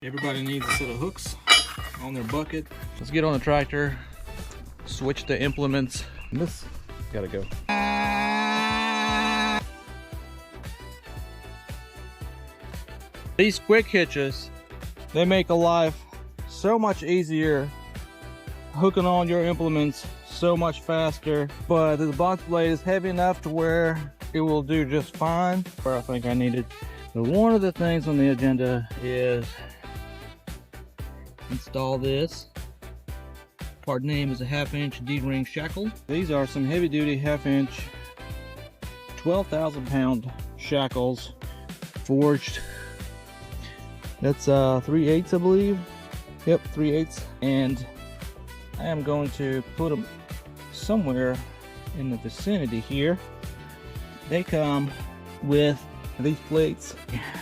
Everybody needs a set of hooks on their bucket. Let's get on the tractor, switch the implements. This gotta go. These quick hitches, they make a life so much easier. Hooking on your implements so much faster, but the box blade is heavy enough to where it will do just fine. Where I think I needed. But one of the things on the agenda is install this. Part name is a 1/2" D-ring shackle. These are some heavy duty 1/2", 12,000 pound shackles, forged. That's 3/8, I believe. Yep, 3/8. And I am going to put them somewhere in the vicinity here. They come with these plates.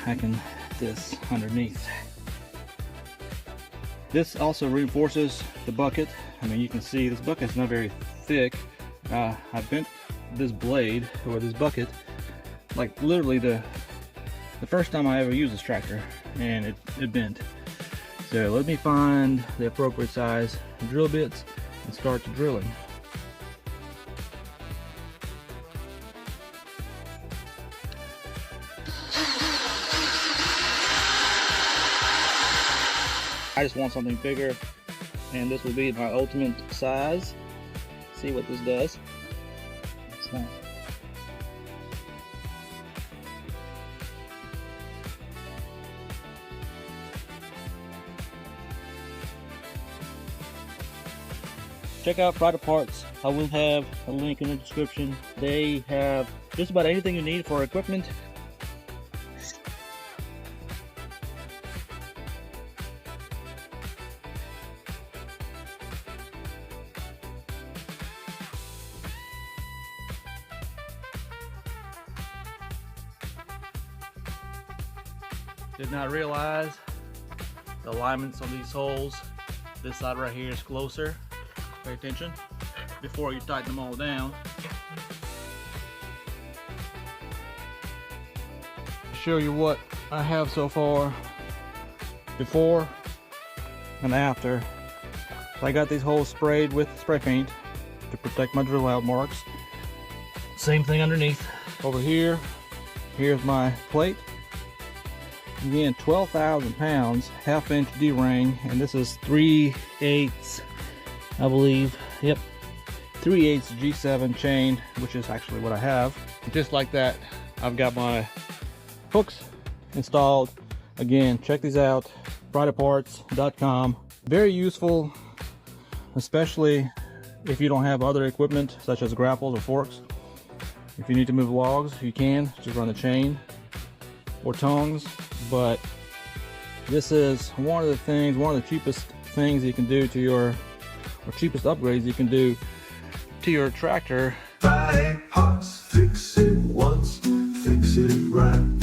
I can put this underneath. This also reinforces the bucket. I mean, you can see this bucket's not very thick. I bent this blade or this bucket like literally the first time I ever used this tractor, and it bent. So let me find the appropriate size drill bits and start the drilling. I just want something bigger, and this will be my ultimate size. See what this does. It's nice. Check out FridayParts. I will have a link in the description. They have just about anything you need for equipment. Did not realize the alignments on these holes. This side right here is closer. Pay attention before you tighten them all down. Show you what I have so far, before and after. I got these holes sprayed with spray paint to protect my drill out marks. Same thing underneath. Over here, here's my plate. Again, 12,000 pounds, 1/2" D-ring, and this is 3/8, I believe. Yep, 3/8 G7 chain, which is actually what I have. Just like that, I've got my hooks installed. Again, check these out, FridayParts.com. Very useful, especially if you don't have other equipment such as grapples or forks. If you need to move logs, you can just run the chain or tongs. But this is one of the cheapest things you can do to your, or cheapest upgrades you can do to your tractor. FridayParts, fix it once, fix it right.